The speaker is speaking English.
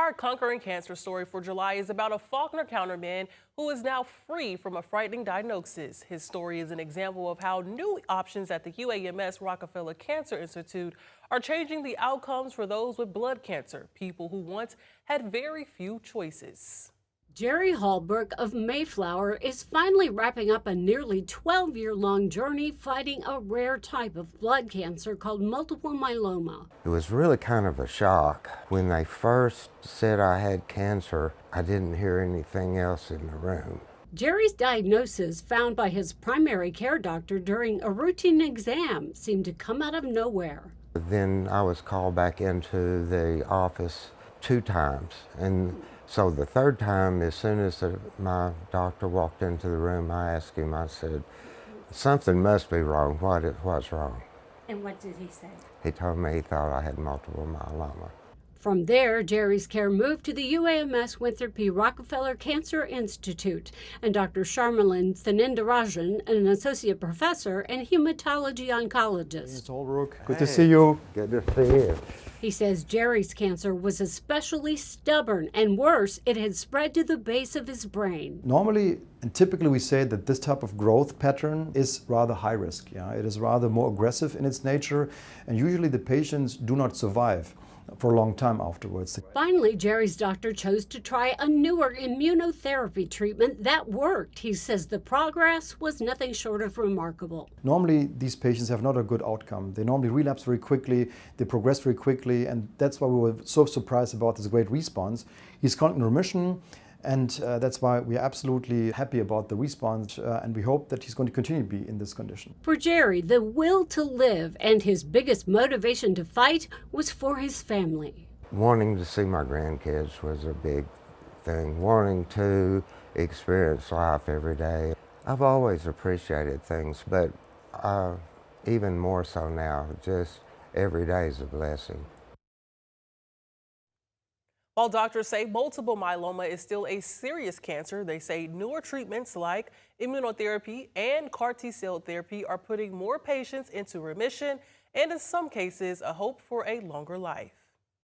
Our Conquering Cancer story for July is about a Faulkner County man who is now free from a frightening diagnosis. His story is an example of how new options at the UAMS Rockefeller Cancer Institute are changing the outcomes for those with blood cancer, people who once had very few choices. Jerry Halbrook of Mayflower is finally wrapping up a nearly 12-year-long journey fighting a rare type of blood cancer called multiple myeloma. It was really kind of a shock. When they first said I had cancer, I didn't hear anything else in the room. Jerry's diagnosis, found by his primary care doctor during a routine exam, seemed to come out of nowhere. Then I was called back into the office 2 times, and so the 3rd time, as soon as my doctor walked into the room, I asked him, I said, something must be wrong. What's wrong? And what did he say? He told me he thought I had multiple myeloma. From there, Jerry's care moved to the UAMS Winthrop P Rockefeller Cancer Institute, and Dr. Sharmilan Thanindarajan, an associate professor and hematology oncologist. It's Halbrook. Good to see you. Good to see you. He says Jerry's cancer was especially stubborn, and worse, it had spread to the base of his brain. Normally and typically we say that this type of growth pattern is rather high risk. It is rather more aggressive in its nature, and usually the patients do not survive for a long time afterwards. Finally, Jerry's doctor chose to try a newer immunotherapy treatment that worked. He says the progress was nothing short of remarkable. Normally, these patients have not a good outcome. They normally relapse very quickly, they progress very quickly, and that's why we were so surprised about this great response. He's currently in remission, and that's why we're absolutely happy about the response, and we hope that he's going to continue to be in this condition. For Jerry, the will to live and his biggest motivation to fight was for his family. Wanting to see my grandkids was a big thing. Wanting to experience life every day. I've always appreciated things, but even more so now, just every day is a blessing. While doctors say multiple myeloma is still a serious cancer, they say newer treatments like immunotherapy and CAR T-cell therapy are putting more patients into remission and in some cases a hope for a longer life.